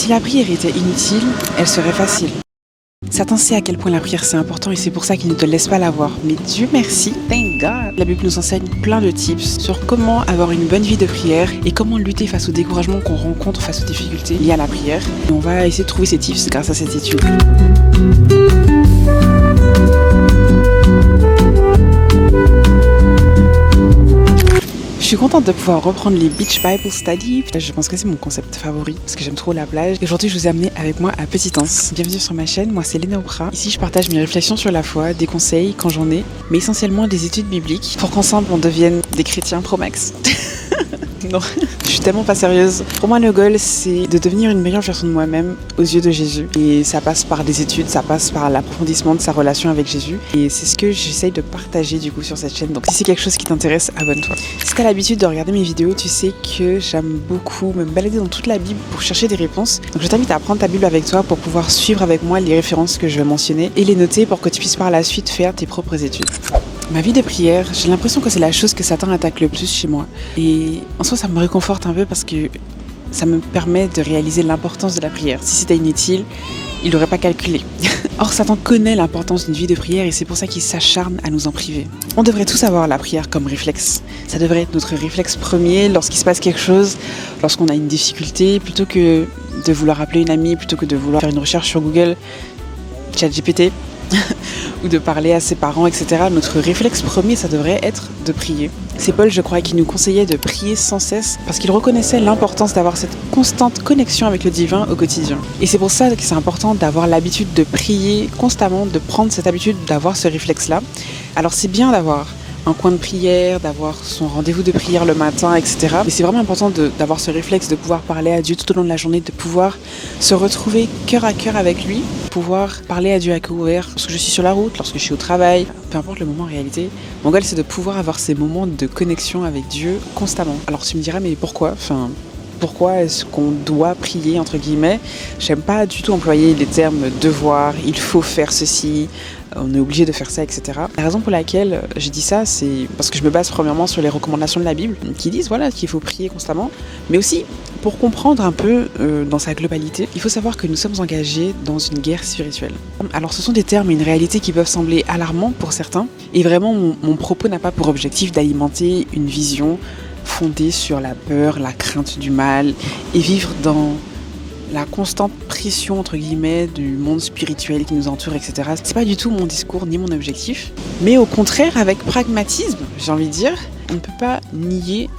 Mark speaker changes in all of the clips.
Speaker 1: Si la prière était inutile, elle serait facile. Satan sait à quel point la prière c'est important et c'est pour ça qu'il ne te laisse pas l'avoir. Mais Dieu merci, thank God. La Bible nous enseigne plein de tips sur comment avoir une bonne vie de prière et comment lutter face au découragement qu'on rencontre face aux difficultés liées à la prière. Et on va essayer de trouver ces tips grâce à cette étude. Je suis contente de pouvoir reprendre les Beach Bible Study. Je pense que c'est mon concept favori parce que j'aime trop la plage. Et aujourd'hui, je vous ai amené avec moi à Petit-Anse. Bienvenue sur ma chaîne, moi c'est Léna Oprah. Ici, je partage mes réflexions sur la foi, des conseils quand j'en ai, mais essentiellement des études bibliques pour qu'ensemble on devienne des chrétiens pro-max. Non, je suis tellement pas sérieuse. Pour moi, le goal, c'est de devenir une meilleure version de moi-même aux yeux de Jésus. Et ça passe par des études, ça passe par l'approfondissement de sa relation avec Jésus. Et c'est ce que j'essaye de partager du coup sur cette chaîne. Donc si c'est quelque chose qui t'intéresse, abonne-toi. Si t'as l'habitude de regarder mes vidéos, tu sais que j'aime beaucoup me balader dans toute la Bible pour chercher des réponses. Donc je t'invite à prendre ta Bible avec toi pour pouvoir suivre avec moi les références que je vais mentionner et les noter pour que tu puisses par la suite faire tes propres études. Ma vie de prière, j'ai l'impression que c'est la chose que Satan attaque le plus chez moi. Et en soi, ça me réconforte un peu parce que ça me permet de réaliser l'importance de la prière. Si c'était inutile, il n'aurait pas calculé. Or, Satan connaît l'importance d'une vie de prière et c'est pour ça qu'il s'acharne à nous en priver. On devrait tous avoir la prière comme réflexe. Ça devrait être notre réflexe premier lorsqu'il se passe quelque chose, lorsqu'on a une difficulté, plutôt que de vouloir appeler une amie, plutôt que de vouloir faire une recherche sur Google, ChatGPT, ou de parler à ses parents, etc. Notre réflexe premier, ça devrait être de prier. C'est Paul, je crois, qui nous conseillait de prier sans cesse parce qu'il reconnaissait l'importance d'avoir cette constante connexion avec le divin au quotidien. Et c'est pour ça que c'est important d'avoir l'habitude de prier constamment, de prendre cette habitude d'avoir ce réflexe-là. Alors c'est bien d'avoir un coin de prière, d'avoir son rendez-vous de prière le matin, etc. Mais c'est vraiment important d'avoir ce réflexe, de pouvoir parler à Dieu tout au long de la journée, de pouvoir se retrouver cœur à cœur avec lui, pouvoir parler à Dieu à cœur ouvert lorsque je suis sur la route, lorsque je suis au travail, peu importe le moment en réalité. Mon goal, c'est de pouvoir avoir ces moments de connexion avec Dieu constamment. Alors tu me diras, mais pourquoi ? Pourquoi est-ce qu'on doit prier, entre guillemets ? J'aime pas du tout employer les termes devoir, il faut faire ceci, on est obligé de faire ça, etc. La raison pour laquelle je dis ça, c'est parce que je me base premièrement sur les recommandations de la Bible qui disent qu'il faut prier constamment, mais aussi pour comprendre un peu dans sa globalité, il faut savoir que nous sommes engagés dans une guerre spirituelle. Alors ce sont des termes et une réalité qui peuvent sembler alarmants pour certains, et vraiment mon propos n'a pas pour objectif d'alimenter une vision fondée sur la peur, la crainte du mal et vivre dans la constante pression entre guillemets du monde spirituel qui nous entoure, etc. C'est pas du tout mon discours ni mon objectif, mais au contraire avec pragmatisme, j'ai envie de dire, on ne peut pas nier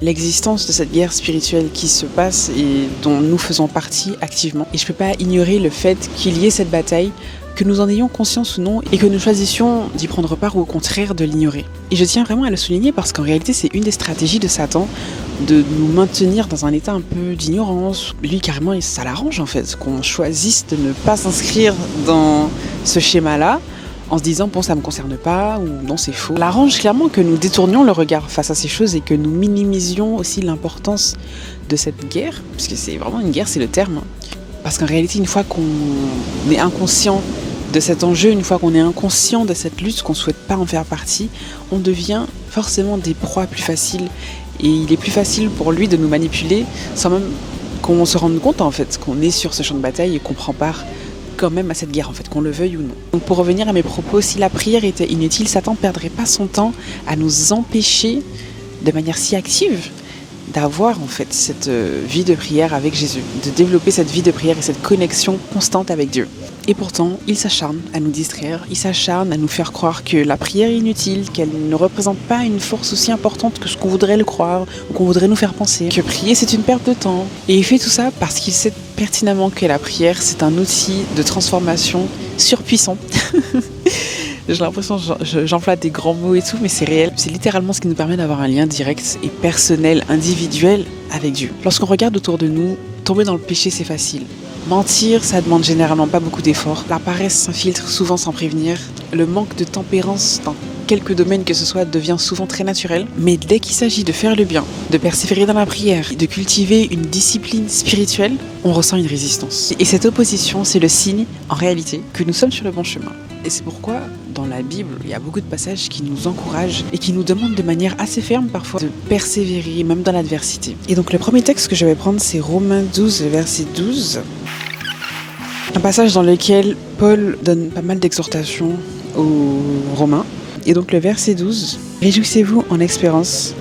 Speaker 1: l'existence de cette guerre spirituelle qui se passe et dont nous faisons partie activement. Et je peux pas ignorer le fait qu'il y ait cette bataille, que nous en ayons conscience ou non, et que nous choisissions d'y prendre part ou au contraire de l'ignorer. Et je tiens vraiment à le souligner parce qu'en réalité c'est une des stratégies de Satan de nous maintenir dans un état un peu d'ignorance. Lui carrément ça l'arrange en fait, qu'on choisisse de ne pas s'inscrire dans ce schéma-là, en se disant bon ça me concerne pas ou non c'est faux. Ça arrange clairement que nous détournions le regard face à ces choses et que nous minimisions aussi l'importance de cette guerre, parce que c'est vraiment une guerre, c'est le terme. Parce qu'en réalité une fois qu'on est inconscient de cet enjeu, une fois qu'on est inconscient de cette lutte, qu'on ne souhaite pas en faire partie, on devient forcément des proies plus faciles. Et il est plus facile pour lui de nous manipuler sans même qu'on se rende compte en fait qu'on est sur ce champ de bataille et qu'on prend part quand même à cette guerre en fait, qu'on le veuille ou non. Donc pour revenir à mes propos, si la prière était inutile, Satan ne perdrait pas son temps à nous empêcher de manière si active d'avoir en fait cette vie de prière avec Jésus, de développer cette vie de prière et cette connexion constante avec Dieu. Et pourtant, il s'acharne à nous distraire, il s'acharne à nous faire croire que la prière est inutile, qu'elle ne représente pas une force aussi importante que ce qu'on voudrait le croire, ou qu'on voudrait nous faire penser, que prier c'est une perte de temps. Et il fait tout ça parce qu'il sait pertinemment que la prière c'est un outil de transformation surpuissant. J'ai l'impression que j'emploie des grands mots et tout, mais c'est réel. C'est littéralement ce qui nous permet d'avoir un lien direct et personnel, individuel avec Dieu. Lorsqu'on regarde autour de nous, tomber dans le péché c'est facile. Mentir, ça demande généralement pas beaucoup d'efforts. La paresse s'infiltre souvent sans prévenir. Le manque de tempérance dans quelques domaines que ce soit devient souvent très naturel. Mais dès qu'il s'agit de faire le bien, de persévérer dans la prière, de cultiver une discipline spirituelle, on ressent une résistance. Et cette opposition, c'est le signe, en réalité, que nous sommes sur le bon chemin. Et c'est pourquoi, dans la Bible, il y a beaucoup de passages qui nous encouragent et qui nous demandent de manière assez ferme parfois de persévérer, même dans l'adversité. Et donc le premier texte que je vais prendre, c'est Romains 12, verset 12. Un passage dans lequel Paul donne pas mal d'exhortations aux Romains. Et donc le verset 12, « Réjouissez-vous en espérance,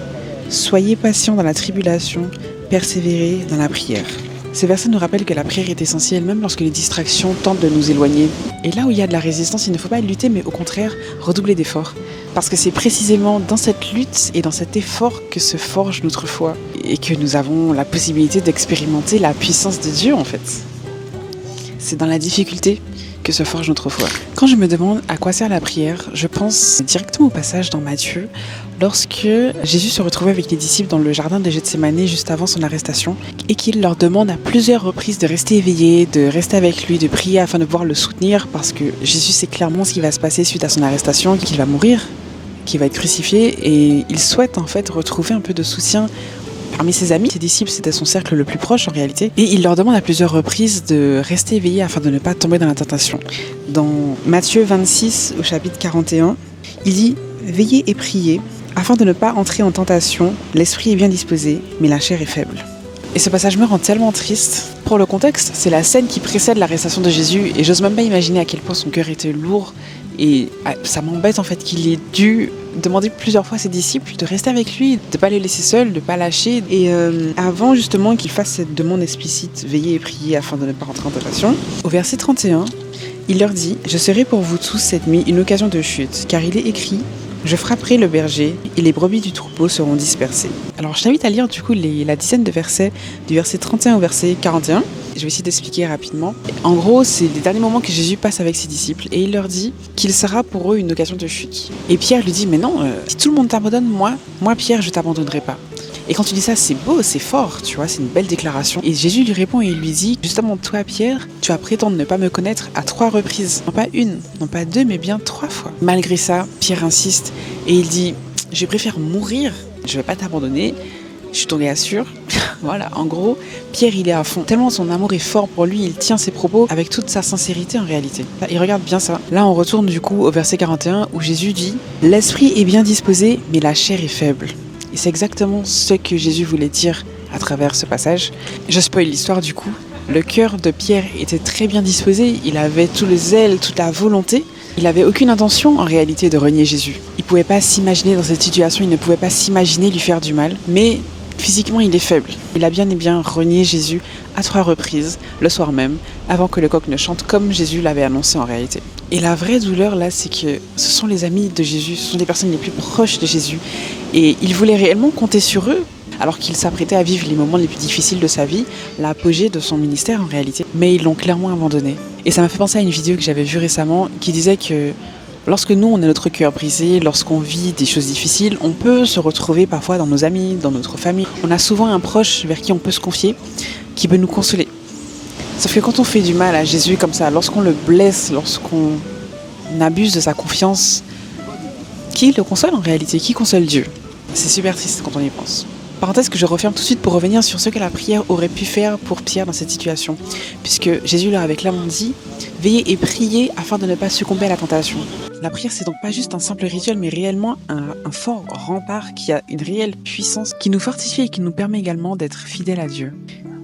Speaker 1: soyez patients dans la tribulation, persévérez dans la prière. » Ce verset nous rappelle que la prière est essentielle même lorsque les distractions tentent de nous éloigner. Et là où il y a de la résistance, il ne faut pas lutter, mais au contraire, redoubler d'efforts. Parce que c'est précisément dans cette lutte et dans cet effort que se forge notre foi et que nous avons la possibilité d'expérimenter la puissance de Dieu en fait. C'est dans la difficulté que se forge notre foi. Quand je me demande à quoi sert la prière, je pense directement au passage dans Matthieu, lorsque Jésus se retrouvait avec les disciples dans le jardin de Gethsémanée juste avant son arrestation, et qu'il leur demande à plusieurs reprises de rester éveillés, de rester avec lui, de prier afin de pouvoir le soutenir, parce que Jésus sait clairement ce qui va se passer suite à son arrestation, qu'il va mourir, qu'il va être crucifié, et il souhaite en fait retrouver un peu de soutien parmi ses amis. Ses disciples, c'était son cercle le plus proche en réalité. Et il leur demande à plusieurs reprises de rester éveillés afin de ne pas tomber dans la tentation. Dans Matthieu 26, au chapitre 41, il dit « Veillez et priez, afin de ne pas entrer en tentation. L'esprit est bien disposé, mais la chair est faible. » Et ce passage me rend tellement triste. Pour le contexte, c'est la scène qui précède l'arrestation de Jésus, et j'ose même pas imaginer à quel point son cœur était lourd. Et ça m'embête en fait qu'il ait dû demander plusieurs fois à ses disciples de rester avec lui, de ne pas les laisser seuls, de ne pas lâcher. Et avant justement qu'il fasse cette demande explicite, veillez et priez afin de ne pas rentrer en tentation, au verset 31, il leur dit « Je serai pour vous tous cette nuit une occasion de chute, car il est écrit « Je frapperai le berger et les brebis du troupeau seront dispersées. » Alors je t'invite à lire du coup la dizaine de versets, du verset 31 au verset 41. Je vais essayer d'expliquer rapidement. En gros, c'est les derniers moments que Jésus passe avec ses disciples et il leur dit qu'il sera pour eux une occasion de chute. Et Pierre lui dit « Mais non, si tout le monde t'abandonne, moi Pierre, je t'abandonnerai pas. » Et quand tu dis ça, c'est beau, c'est fort, tu vois, c'est une belle déclaration. Et Jésus lui répond et il lui dit « Justement, toi Pierre, tu vas prétendre ne pas me connaître à 3 reprises. Non pas une, non pas 2, mais bien 3 fois. » Malgré ça, Pierre insiste et il dit « Je préfère mourir, je vais pas t'abandonner. Je suis ton gars sûr. » Voilà, en gros, Pierre il est à fond. Tellement son amour est fort pour lui, il tient ses propos avec toute sa sincérité en réalité. Et regarde bien ça. Là on retourne du coup au verset 41 où Jésus dit « L'esprit est bien disposé, mais la chair est faible. » Et c'est exactement ce que Jésus voulait dire à travers ce passage. Je spoil l'histoire du coup. Le cœur de Pierre était très bien disposé, il avait tout le zèle, toute la volonté. Il n'avait aucune intention en réalité de renier Jésus. Il ne pouvait pas s'imaginer dans cette situation, il ne pouvait pas s'imaginer lui faire du mal. Mais physiquement, il est faible. Il a bien et bien renié Jésus à 3 reprises, le soir même, avant que le coq ne chante, comme Jésus l'avait annoncé en réalité. Et la vraie douleur, là, c'est que ce sont les amis de Jésus, ce sont les personnes les plus proches de Jésus. Et il voulait réellement compter sur eux, alors qu'il s'apprêtait à vivre les moments les plus difficiles de sa vie, l'apogée de son ministère en réalité. Mais ils l'ont clairement abandonné. Et ça m'a fait penser à une vidéo que j'avais vue récemment, qui disait que lorsque nous, on a notre cœur brisé, lorsqu'on vit des choses difficiles, on peut se retrouver parfois dans nos amis, dans notre famille. On a souvent un proche vers qui on peut se confier, qui peut nous consoler. Sauf que quand on fait du mal à Jésus comme ça, lorsqu'on le blesse, lorsqu'on abuse de sa confiance, qui le console en réalité? Qui console Dieu? C'est super triste quand on y pense. Parenthèse que je referme tout de suite pour revenir sur ce que la prière aurait pu faire pour Pierre dans cette situation. Puisque Jésus leur avait clairement dit « Veillez et priez afin de ne pas succomber à la tentation ». La prière, c'est donc pas juste un simple rituel, mais réellement un fort rempart qui a une réelle puissance, qui nous fortifie et qui nous permet également d'être fidèles à Dieu.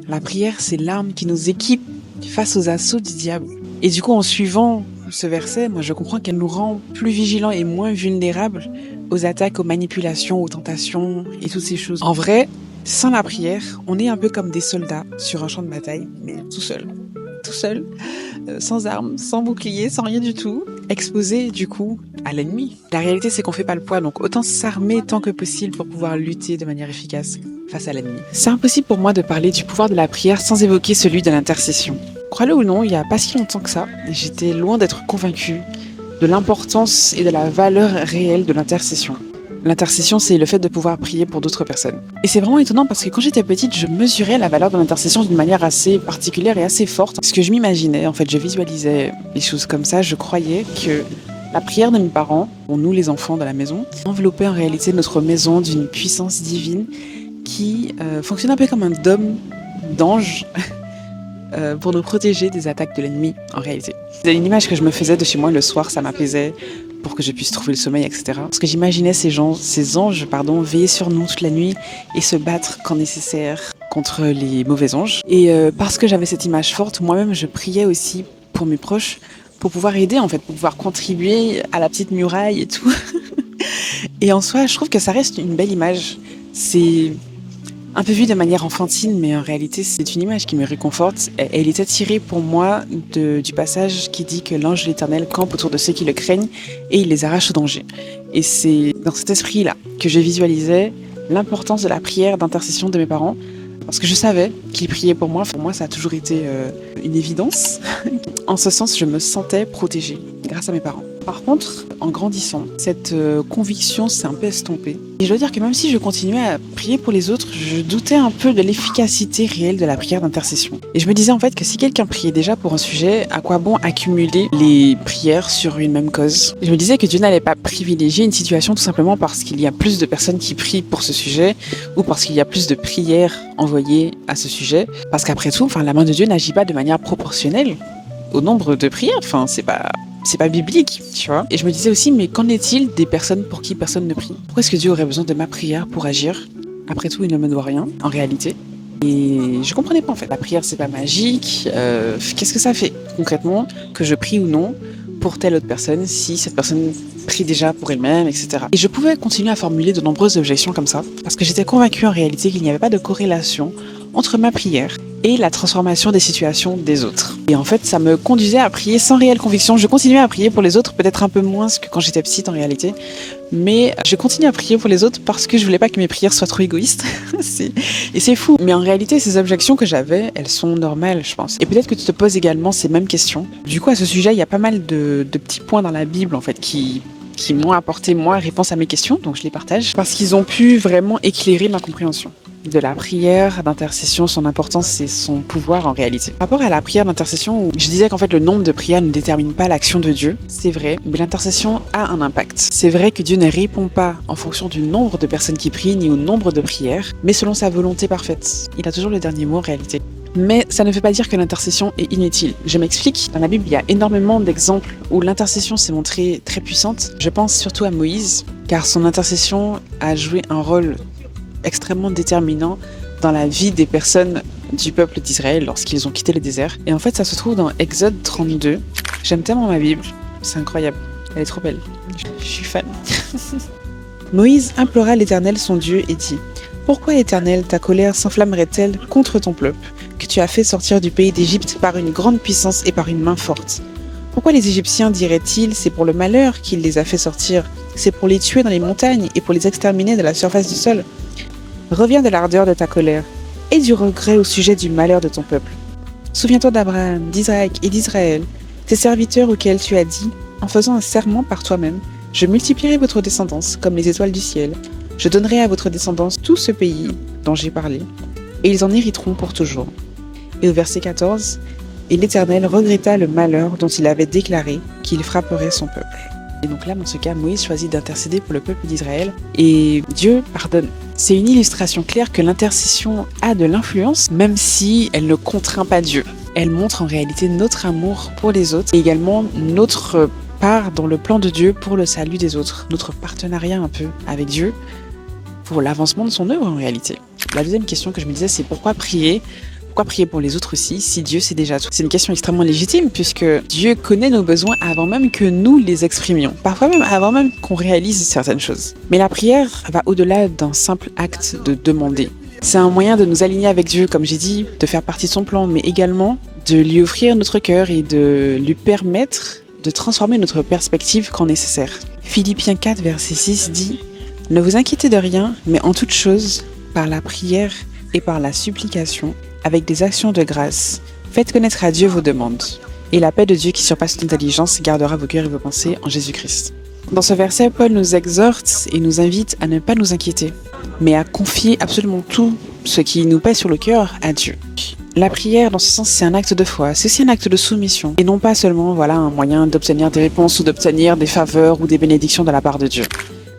Speaker 1: La prière, c'est l'arme qui nous équipe face aux assauts du diable. Et du coup, en suivant ce verset, moi je comprends qu'elle nous rend plus vigilants et moins vulnérables aux attaques, aux manipulations, aux tentations et toutes ces choses. En vrai, sans la prière, on est un peu comme des soldats sur un champ de bataille, mais tout seul, sans armes, sans bouclier, sans rien du tout, exposé du coup à l'ennemi. La réalité c'est qu'on fait pas le poids, donc autant s'armer tant que possible pour pouvoir lutter de manière efficace face à l'ennemi. C'est impossible pour moi de parler du pouvoir de la prière sans évoquer celui de l'intercession. Crois-le ou non, il n'y a pas si longtemps que ça, j'étais loin d'être convaincue de l'importance et de la valeur réelle de l'intercession. L'intercession, c'est le fait de pouvoir prier pour d'autres personnes. Et c'est vraiment étonnant parce que quand j'étais petite, je mesurais la valeur de l'intercession d'une manière assez particulière et assez forte. Parce que je m'imaginais, en fait, je visualisais les choses comme ça, je croyais que la prière de mes parents, pour nous les enfants de la maison, enveloppait en réalité notre maison d'une puissance divine qui fonctionnait un peu comme un dôme d'anges pour nous protéger des attaques de l'ennemi en réalité. C'est une image que je me faisais de chez moi le soir, ça m'apaisait pour que je puisse trouver le sommeil, etc. Parce que j'imaginais ces anges, veiller sur nous toute la nuit et se battre quand nécessaire contre les mauvais anges. Et parce que j'avais cette image forte, moi-même je priais aussi pour mes proches, pour pouvoir aider en fait, pour pouvoir contribuer à la petite muraille et tout. Et en soi, je trouve que ça reste une belle image. C'est un peu vu de manière enfantine, mais en réalité, c'est une image qui me réconforte. Elle était tirée pour moi du passage qui dit que l'ange de l'Éternel campe autour de ceux qui le craignent et il les arrache au danger. Et c'est dans cet esprit-là que je visualisais l'importance de la prière d'intercession de mes parents, parce que je savais qu'ils priaient pour moi. Pour moi, ça a toujours été une évidence. En ce sens, je me sentais protégée grâce à mes parents. Par contre, en grandissant, cette conviction s'est un peu estompée. Et je dois dire que même si je continuais à prier pour les autres, je doutais un peu de l'efficacité réelle de la prière d'intercession. Et je me disais en fait que si quelqu'un priait déjà pour un sujet, à quoi bon accumuler les prières sur une même cause? Je me disais que Dieu n'allait pas privilégier une situation tout simplement parce qu'il y a plus de personnes qui prient pour ce sujet ou parce qu'il y a plus de prières envoyées à ce sujet. Parce qu'après tout, la main de Dieu n'agit pas de manière proportionnelle au nombre de prières. C'est pas biblique, tu vois. Et je me disais aussi, mais qu'en est-il des personnes pour qui personne ne prie? Pourquoi est-ce que Dieu aurait besoin de ma prière pour agir? Après tout, il ne me doit rien, en réalité. Et je comprenais pas en fait. La prière, c'est pas magique. Qu'est-ce que ça fait concrètement que je prie ou non pour telle autre personne si cette personne prie déjà pour elle-même, etc. Et je pouvais continuer à formuler de nombreuses objections comme ça parce que j'étais convaincue en réalité qu'il n'y avait pas de corrélation entre ma prière et la transformation des situations des autres. Et en fait, ça me conduisait à prier sans réelle conviction. Je continuais à prier pour les autres, peut-être un peu moins que quand j'étais petite en réalité, mais je continuais à prier pour les autres parce que je voulais pas que mes prières soient trop égoïstes. Et c'est fou. Mais en réalité, ces objections que j'avais, elles sont normales, je pense. Et peut-être que tu te poses également ces mêmes questions. Du coup, à ce sujet, il y a pas mal de petits points dans la Bible, en fait, qui m'ont apporté, moi, réponse à mes questions, donc je les partage, parce qu'ils ont pu vraiment éclairer ma compréhension de la prière d'intercession, son importance et son pouvoir en réalité. Par rapport à la prière d'intercession, je disais qu'en fait le nombre de prières ne détermine pas l'action de Dieu, c'est vrai, mais l'intercession a un impact. C'est vrai que Dieu ne répond pas en fonction du nombre de personnes qui prient ni au nombre de prières, mais selon sa volonté parfaite. Il a toujours le dernier mot en réalité. Mais ça ne veut pas dire que l'intercession est inutile. Je m'explique. Dans la Bible, il y a énormément d'exemples où l'intercession s'est montrée très puissante. Je pense surtout à Moïse, car son intercession a joué un rôle extrêmement déterminant dans la vie des personnes du peuple d'Israël lorsqu'ils ont quitté le désert. Et en fait, ça se trouve dans Exode 32. J'aime tellement ma Bible, c'est incroyable. Elle est trop belle. Je suis fan. Moïse implora l'Éternel son Dieu et dit: Pourquoi, Éternel, ta colère s'enflammerait-elle contre ton peuple, que tu as fait sortir du pays d'Égypte par une grande puissance et par une main forte? Pourquoi les Égyptiens diraient-ils: c'est pour le malheur qu'il les a fait sortir, c'est pour les tuer dans les montagnes et pour les exterminer de la surface du sol? Reviens de l'ardeur de ta colère et du regret au sujet du malheur de ton peuple. Souviens-toi d'Abraham, d'Isaac et d'Israël, tes serviteurs auxquels tu as dit, en faisant un serment par toi-même: je multiplierai votre descendance comme les étoiles du ciel. Je donnerai à votre descendance tout ce pays dont j'ai parlé, et ils en hériteront pour toujours. Et au verset 14, et l'Éternel regretta le malheur dont il avait déclaré qu'il frapperait son peuple. Et donc là, dans ce cas, Moïse choisit d'intercéder pour le peuple d'Israël et Dieu pardonne. C'est une illustration claire que l'intercession a de l'influence, même si elle ne contraint pas Dieu. Elle montre en réalité notre amour pour les autres et également notre part dans le plan de Dieu pour le salut des autres, notre partenariat un peu avec Dieu pour l'avancement de son œuvre en réalité. La deuxième question que je me disais, c'est pourquoi prier? Pourquoi prier pour les autres aussi, si Dieu sait déjà tout? C'est une question extrêmement légitime, puisque Dieu connaît nos besoins avant même que nous les exprimions. Parfois même avant même qu'on réalise certaines choses. Mais la prière va au-delà d'un simple acte de demander. C'est un moyen de nous aligner avec Dieu, comme j'ai dit, de faire partie de son plan, mais également de lui offrir notre cœur et de lui permettre de transformer notre perspective quand nécessaire. Philippiens 4, verset 6 dit: Ne vous inquiétez de rien, mais en toute chose, par la prière et par la supplication, avec des actions de grâce, faites connaître à Dieu vos demandes. Et la paix de Dieu qui surpasse toute intelligence gardera vos cœurs et vos pensées en Jésus-Christ. Dans ce verset, Paul nous exhorte et nous invite à ne pas nous inquiéter, mais à confier absolument tout ce qui nous pèse sur le cœur à Dieu. La prière, dans ce sens, c'est un acte de foi, c'est aussi un acte de soumission, et non pas seulement un moyen d'obtenir des réponses ou d'obtenir des faveurs ou des bénédictions de la part de Dieu.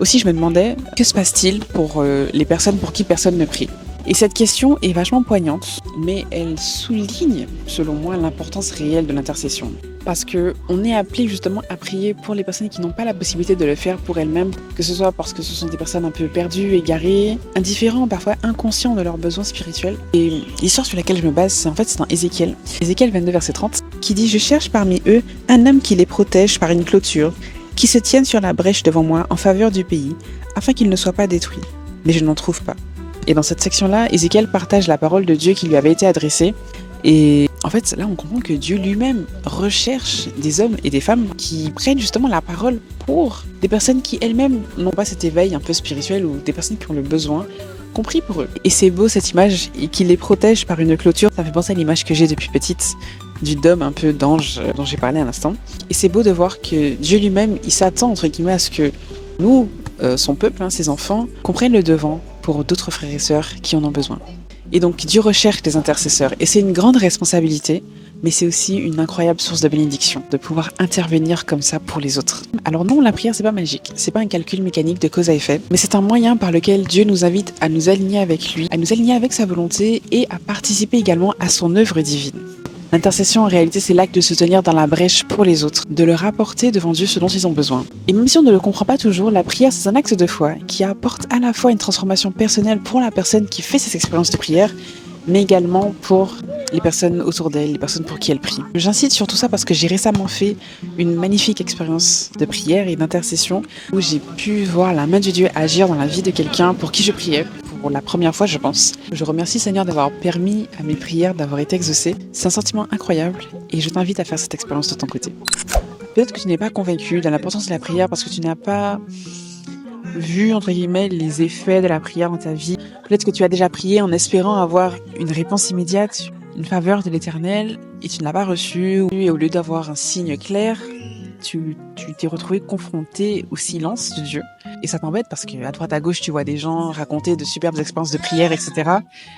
Speaker 1: Aussi, je me demandais, que se passe-t-il pour les personnes pour qui personne ne prie? Et cette question est vachement poignante, mais elle souligne, selon moi, l'importance réelle de l'intercession. Parce qu'on est appelé justement à prier pour les personnes qui n'ont pas la possibilité de le faire pour elles-mêmes, que ce soit parce que ce sont des personnes un peu perdues, égarées, indifférents, parfois inconscients de leurs besoins spirituels. Et l'histoire sur laquelle je me base, c'est dans Ézéchiel. Ézéchiel 22, verset 30, qui dit « Je cherche parmi eux un homme qui les protège par une clôture, qui se tienne sur la brèche devant moi en faveur du pays, afin qu'il ne soit pas détruit. Mais je n'en trouve pas. » Et dans cette section-là, Ézéchiel partage la parole de Dieu qui lui avait été adressée. Et en fait, là, on comprend que Dieu lui-même recherche des hommes et des femmes qui prennent justement la parole pour des personnes qui elles-mêmes n'ont pas cet éveil un peu spirituel ou des personnes qui ont le besoin, compris pour eux. Et c'est beau cette image et qu'il les protège par une clôture. Ça me fait penser à l'image que j'ai depuis petite du dôme un peu d'ange dont j'ai parlé à l'instant. Et c'est beau de voir que Dieu lui-même, il s'attend entre guillemets à ce que nous, son peuple, ses enfants, comprennent le devant pour d'autres frères et sœurs qui en ont besoin. Et donc Dieu recherche des intercesseurs et c'est une grande responsabilité, mais c'est aussi une incroyable source de bénédiction de pouvoir intervenir comme ça pour les autres. Alors non, la prière c'est pas magique, c'est pas un calcul mécanique de cause à effet, mais c'est un moyen par lequel Dieu nous invite à nous aligner avec lui, à nous aligner avec sa volonté et à participer également à son œuvre divine. L'intercession, en réalité, c'est l'acte de se tenir dans la brèche pour les autres, de leur apporter devant Dieu ce dont ils ont besoin. Et même si on ne le comprend pas toujours, la prière, c'est un acte de foi qui apporte à la fois une transformation personnelle pour la personne qui fait cette expérience de prière, mais également pour les personnes autour d'elle, les personnes pour qui elle prie. J'incite sur tout ça parce que j'ai récemment fait une magnifique expérience de prière et d'intercession où j'ai pu voir la main de Dieu agir dans la vie de quelqu'un pour qui je priais. Pour la première fois, je pense. Je remercie Seigneur d'avoir permis à mes prières d'avoir été exaucées. C'est un sentiment incroyable et je t'invite à faire cette expérience de ton côté. Peut-être que tu n'es pas convaincu de l'importance de la prière parce que tu n'as pas vu, entre guillemets, les effets de la prière dans ta vie. Peut-être que tu as déjà prié en espérant avoir une réponse immédiate, une faveur de l'Éternel et tu ne l'as pas reçue. Et au lieu d'avoir un signe clair, tu t'es retrouvé confronté au silence de Dieu. Et ça t'embête parce que à droite à gauche, tu vois des gens raconter de superbes expériences de prière, etc.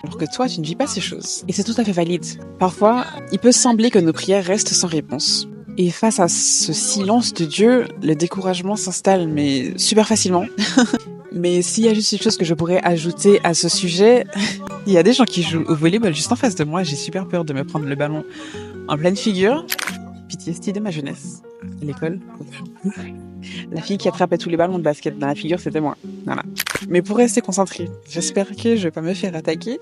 Speaker 1: Alors que toi, tu ne vis pas ces choses. Et c'est tout à fait valide. Parfois, il peut sembler que nos prières restent sans réponse. Et face à ce silence de Dieu, le découragement s'installe, mais super facilement. Mais s'il y a juste une chose que je pourrais ajouter à ce sujet, il y a des gens qui jouent au volleyball juste en face de moi. J'ai super peur de me prendre le ballon en pleine figure. PTSD de ma jeunesse, à l'école. La fille qui attrapait tous les ballons de basket dans la figure, c'était moi. Voilà. Mais pour rester concentrée, j'espère que je vais pas me faire attaquer.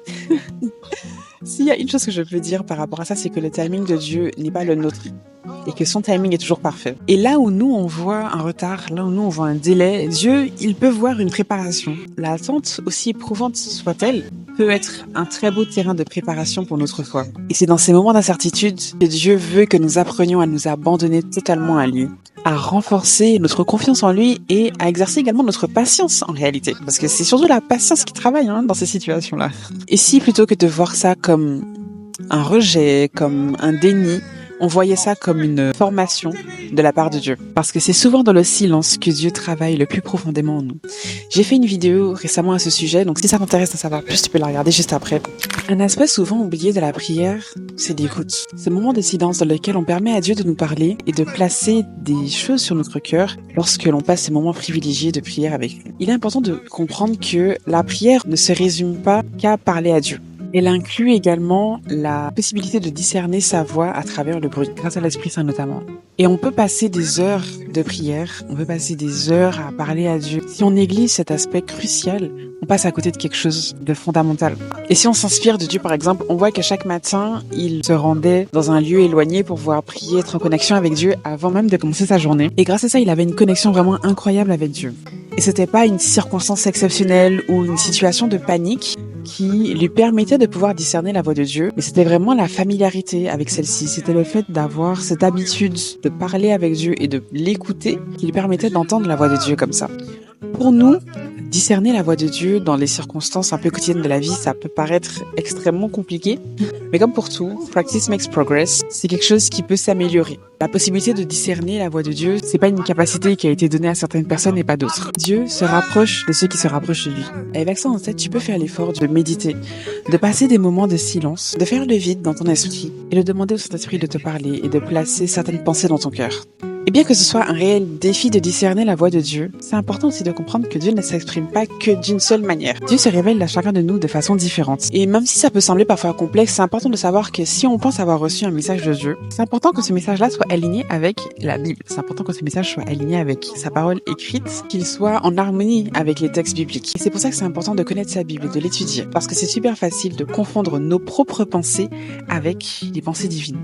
Speaker 1: S'il y a une chose que je peux dire par rapport à ça, c'est que le timing de Dieu n'est pas le nôtre. Et que son timing est toujours parfait. Et là où nous, on voit un retard, là où nous, on voit un délai, Dieu, il peut voir une préparation. L'attente, aussi éprouvante soit-elle, peut être un très beau terrain de préparation pour notre foi. Et c'est dans ces moments d'incertitude que Dieu veut que nous apprenions à nous abandonner totalement à lui, à renforcer notre confiance en lui et à exercer également notre patience en réalité. Parce que c'est surtout la patience qui travaille dans ces situations-là. Et si plutôt que de voir ça comme un rejet, comme un déni, on voyait ça comme une formation de la part de Dieu. Parce que c'est souvent dans le silence que Dieu travaille le plus profondément en nous. J'ai fait une vidéo récemment à ce sujet, donc si ça t'intéresse d'en savoir plus, tu peux la regarder juste après. Un aspect souvent oublié de la prière, c'est l'écoute. Ce moment de silence dans lequel on permet à Dieu de nous parler et de placer des choses sur notre cœur lorsque l'on passe ces moments privilégiés de prière avec lui. Il est important de comprendre que la prière ne se résume pas qu'à parler à Dieu. Elle inclut également la possibilité de discerner sa voix à travers le bruit, grâce à l'Esprit Saint notamment. Et on peut passer des heures de prière, on peut passer des heures à parler à Dieu. Si on néglige cet aspect crucial, on passe à côté de quelque chose de fondamental. Et si on s'inspire de Dieu par exemple, on voit que chaque matin, il se rendait dans un lieu éloigné pour pouvoir prier, être en connexion avec Dieu avant même de commencer sa journée. Et grâce à ça, il avait une connexion vraiment incroyable avec Dieu. Et c'était pas une circonstance exceptionnelle ou une situation de panique qui lui permettait de pouvoir discerner la voix de Dieu, mais c'était vraiment la familiarité avec celle-ci. C'était le fait d'avoir cette habitude de parler avec Dieu et de l'écouter qui lui permettait d'entendre la voix de Dieu comme ça. Pour nous, discerner la voix de Dieu dans les circonstances un peu quotidiennes de la vie, ça peut paraître extrêmement compliqué. Mais comme pour tout, practice makes progress, c'est quelque chose qui peut s'améliorer. La possibilité de discerner la voix de Dieu, c'est pas une capacité qui a été donnée à certaines personnes et pas d'autres. Dieu se rapproche de ceux qui se rapprochent de lui. Et avec ça en tête, tu peux faire l'effort de méditer, de passer des moments de silence, de faire le vide dans ton esprit et de demander au Saint-Esprit de te parler et de placer certaines pensées dans ton cœur. Et bien que ce soit un réel défi de discerner la voix de Dieu, c'est important aussi de comprendre que Dieu ne s'exprime pas que d'une seule manière. Dieu se révèle à chacun de nous de façon différente. Et même si ça peut sembler parfois complexe, c'est important de savoir que si on pense avoir reçu un message de Dieu, c'est important que ce message-là soit aligné avec la Bible. C'est important que ce message soit aligné avec sa parole écrite, qu'il soit en harmonie avec les textes bibliques. Et c'est pour ça que c'est important de connaître sa Bible et de l'étudier. Parce que c'est super facile de confondre nos propres pensées avec les pensées divines,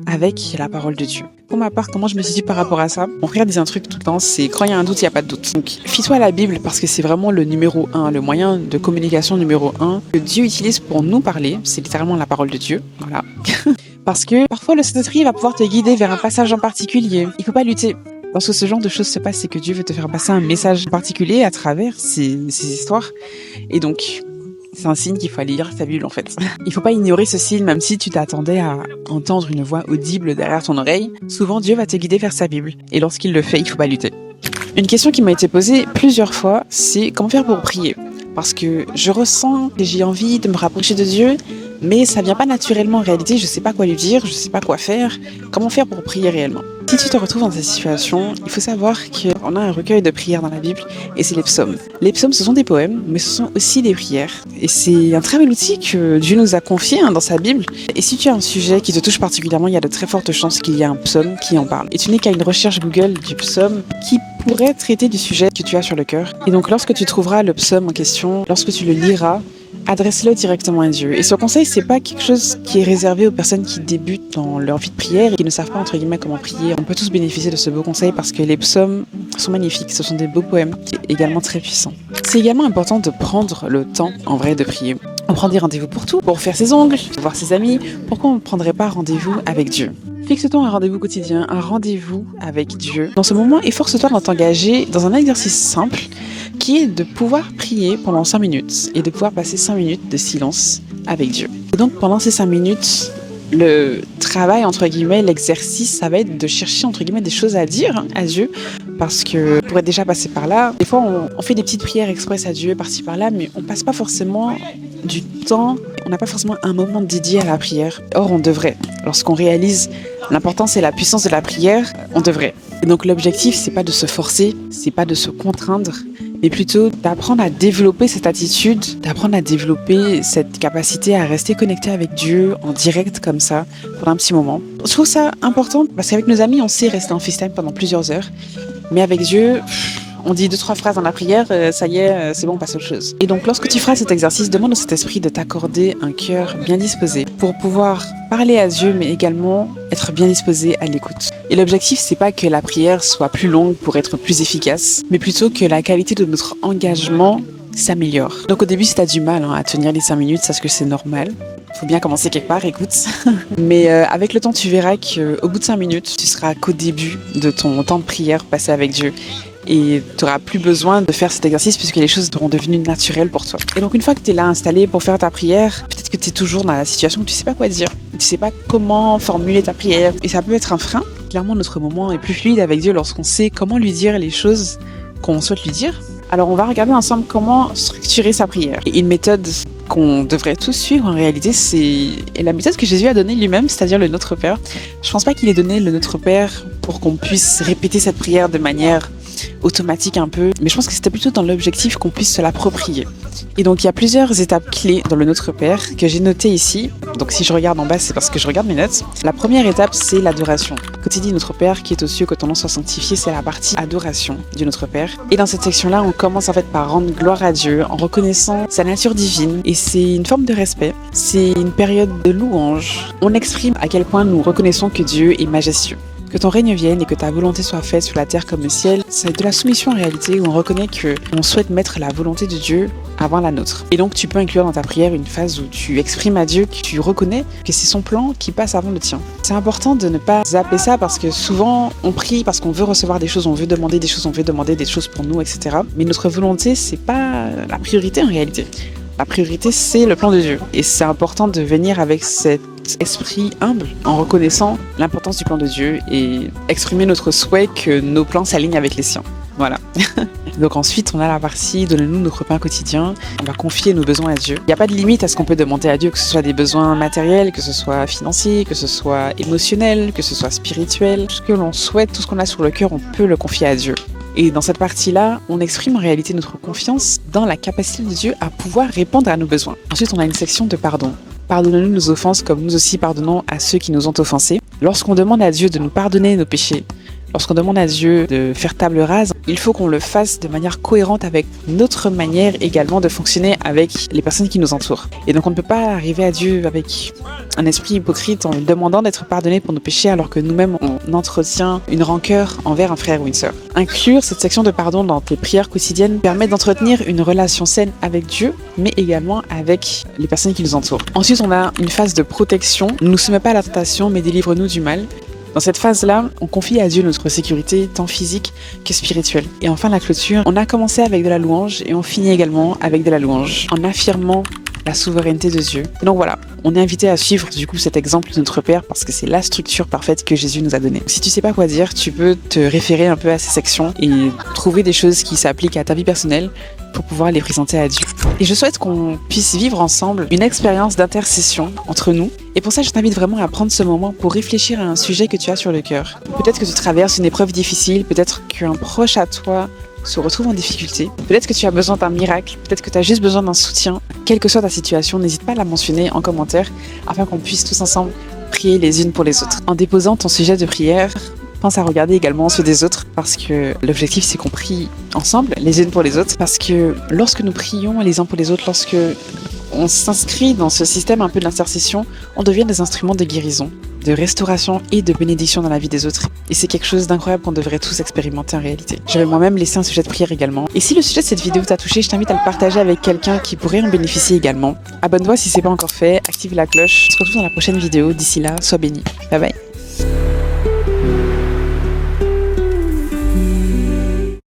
Speaker 1: avec la parole de Dieu. Pour ma part, comment je me situe par rapport à ça? Mon frère disait un truc tout le temps, c'est quand il y a un doute, il n'y a pas de doute. Donc, fie-toi à la Bible parce que c'est vraiment le numéro 1, le moyen de communication numéro 1 que Dieu utilise pour nous parler. C'est littéralement la parole de Dieu. Voilà. Parce que parfois, le Saint-Esprit va pouvoir te guider vers un passage en particulier. Il faut pas lutter. Lorsque ce genre de choses se passe, c'est que Dieu veut te faire passer un message particulier à travers ces histoires. Et donc, c'est un signe qu'il faut aller lire sa Bible en fait. Il faut pas ignorer ce signe même si tu t'attendais à entendre une voix audible derrière ton oreille. Souvent Dieu va te guider vers sa Bible. Et lorsqu'il le fait, il faut pas lutter. Une question qui m'a été posée plusieurs fois, c'est comment faire pour prier? Parce que je ressens que j'ai envie de me rapprocher de Dieu, mais ça vient pas naturellement en réalité, je sais pas quoi lui dire, je sais pas quoi faire. Comment faire pour prier réellement? Si tu te retrouves dans cette situation, il faut savoir qu'on a un recueil de prières dans la Bible et c'est les psaumes. Les psaumes, ce sont des poèmes, mais ce sont aussi des prières. Et c'est un très bel outil que Dieu nous a confié dans sa Bible. Et si tu as un sujet qui te touche particulièrement, il y a de très fortes chances qu'il y ait un psaume qui en parle. Et tu n'es qu'à une recherche Google du psaume qui pourrait traiter du sujet que tu as sur le cœur. Et donc lorsque tu trouveras le psaume en question, lorsque tu le liras, adresse-le directement à Dieu. Et ce conseil, c'est pas quelque chose qui est réservé aux personnes qui débutent dans leur vie de prière et qui ne savent pas, entre guillemets, comment prier. On peut tous bénéficier de ce beau conseil parce que les psaumes sont magnifiques. Ce sont des beaux poèmes, également très puissants. C'est également important de prendre le temps, en vrai, de prier. On prend des rendez-vous pour tout, pour faire ses ongles, pour voir ses amis. Pourquoi on ne prendrait pas rendez-vous avec Dieu? Fixe-toi un rendez-vous quotidien, un rendez-vous avec Dieu. Dans ce moment, efforce-toi de t'engager dans un exercice simple qui est de pouvoir prier pendant 5 minutes et de pouvoir passer 5 minutes de silence avec Dieu. Et donc pendant ces 5 minutes, le travail, entre guillemets, l'exercice, ça va être de chercher, entre guillemets, des choses à dire à Dieu, parce que on pourrait déjà passer par là. Des fois, on fait des petites prières express à Dieu, par-ci, par-là, mais on passe pas forcément du temps, on n'a pas forcément un moment dédié à la prière. Or, on devrait. Lorsqu'on réalise l'importance et la puissance de la prière, on devrait. Et donc l'objectif, c'est pas de se forcer, c'est pas de se contraindre, mais plutôt d'apprendre à développer cette attitude, d'apprendre à développer cette capacité à rester connecté avec Dieu en direct comme ça pendant un petit moment. Je trouve ça important parce qu'avec nos amis, on sait rester en FaceTime pendant plusieurs heures, mais avec Dieu, on dit 2-3 phrases dans la prière, ça y est, c'est bon, on passe à autre chose. Et donc lorsque tu feras cet exercice, demande au Saint-Esprit de t'accorder un cœur bien disposé pour pouvoir parler à Dieu, mais également être bien disposé à l'écoute. Et l'objectif, c'est pas que la prière soit plus longue pour être plus efficace, mais plutôt que la qualité de notre engagement s'améliore. Donc au début, si tu as du mal à tenir les 5 minutes, sache que c'est normal. Faut bien commencer quelque part, écoute. Mais avec le temps, tu verras qu'au bout de 5 minutes, tu seras qu'au début de ton temps de prière passé avec Dieu. Et tu n'auras plus besoin de faire cet exercice puisque les choses seront devenues naturelles pour toi. Et donc une fois que tu es là installé pour faire ta prière, peut-être que tu es toujours dans la situation où tu sais pas quoi dire. Tu sais pas comment formuler ta prière. Et ça peut être un frein. Clairement, notre moment est plus fluide avec Dieu lorsqu'on sait comment lui dire les choses qu'on souhaite lui dire. Alors on va regarder ensemble comment structurer sa prière. Et une méthode qu'on devrait tous suivre en réalité, c'est la méthode que Jésus a donnée lui-même, c'est-à-dire le Notre Père. Je pense pas qu'il ait donné le Notre Père pour qu'on puisse répéter cette prière de manière automatique un peu, mais je pense que c'était plutôt dans l'objectif qu'on puisse se l'approprier. Et donc il y a plusieurs étapes clés dans le Notre Père que j'ai notées ici. Donc si je regarde en bas, c'est parce que je regarde mes notes. La première étape, c'est l'adoration. Quand il dit Notre Père qui est aux cieux, que ton nom soit sanctifié, c'est la partie adoration du Notre Père. Et dans cette section-là, on commence en fait par rendre gloire à Dieu en reconnaissant sa nature divine. Et c'est une forme de respect. C'est une période de louange. On exprime à quel point nous reconnaissons que Dieu est majestueux. Que ton règne vienne et que ta volonté soit faite sur la terre comme le ciel, c'est de la soumission en réalité où on reconnaît qu'on souhaite mettre la volonté de Dieu avant la nôtre. Et donc tu peux inclure dans ta prière une phase où tu exprimes à Dieu que tu reconnais que c'est son plan qui passe avant le tien. C'est important de ne pas zapper ça parce que souvent on prie parce qu'on veut recevoir des choses, on veut demander des choses, on veut demander des choses pour nous, etc. Mais notre volonté, c'est pas la priorité en réalité. La priorité, c'est le plan de Dieu. Et c'est important de venir avec cet esprit humble en reconnaissant l'importance du plan de Dieu et exprimer notre souhait que nos plans s'alignent avec les siens. Voilà. Donc ensuite, on a la partie donnez-nous notre pain quotidien. On va confier nos besoins à Dieu. Il n'y a pas de limite à ce qu'on peut demander à Dieu, que ce soit des besoins matériels, que ce soit financiers, que ce soit émotionnels, que ce soit spirituel. Tout ce que l'on souhaite, tout ce qu'on a sur le cœur, on peut le confier à Dieu. Et dans cette partie-là, on exprime en réalité notre confiance dans la capacité de Dieu à pouvoir répondre à nos besoins. Ensuite, on a une section de pardon. Pardonnez-nous nos offenses comme nous aussi pardonnons à ceux qui nous ont offensés. Lorsqu'on demande à Dieu de nous pardonner nos péchés, lorsqu'on demande à Dieu de faire table rase, il faut qu'on le fasse de manière cohérente avec notre manière également de fonctionner avec les personnes qui nous entourent. Et donc on ne peut pas arriver à Dieu avec un esprit hypocrite en lui demandant d'être pardonné pour nos péchés alors que nous-mêmes on entretient une rancœur envers un frère ou une sœur. Inclure cette section de pardon dans tes prières quotidiennes permet d'entretenir une relation saine avec Dieu, mais également avec les personnes qui nous entourent. Ensuite, on a une phase de protection. Ne nous soumets pas à la tentation, mais délivre-nous du mal. Dans cette phase-là, on confie à Dieu notre sécurité, tant physique que spirituelle. Et enfin, la clôture, on a commencé avec de la louange et on finit également avec de la louange, en affirmant la souveraineté de Dieu. Donc voilà, on est invité à suivre du coup cet exemple de notre Père parce que c'est la structure parfaite que Jésus nous a donnée. Si tu sais pas quoi dire, tu peux te référer un peu à ces sections et trouver des choses qui s'appliquent à ta vie personnelle pour pouvoir les présenter à Dieu. Et je souhaite qu'on puisse vivre ensemble une expérience d'intercession entre nous. Et pour ça, je t'invite vraiment à prendre ce moment pour réfléchir à un sujet que tu as sur le cœur. Peut-être que tu traverses une épreuve difficile, peut-être qu'un proche à toi se retrouve en difficulté. Peut-être que tu as besoin d'un miracle, peut-être que tu as juste besoin d'un soutien. Quelle que soit ta situation, n'hésite pas à la mentionner en commentaire afin qu'on puisse tous ensemble prier les unes pour les autres. En déposant ton sujet de prière, pense à regarder également ceux des autres parce que l'objectif c'est qu'on prie ensemble, les unes pour les autres, parce que lorsque nous prions les uns pour les autres, lorsque on s'inscrit dans ce système un peu d'intercession, on devient des instruments de guérison, de restauration et de bénédiction dans la vie des autres. Et c'est quelque chose d'incroyable qu'on devrait tous expérimenter en réalité. J'avais moi-même laissé un sujet de prière également. Et si le sujet de cette vidéo t'a touché, je t'invite à le partager avec quelqu'un qui pourrait en bénéficier également. Abonne-toi si c'est pas encore fait, active la cloche. On se retrouve dans la prochaine vidéo. D'ici là, sois béni. Bye bye.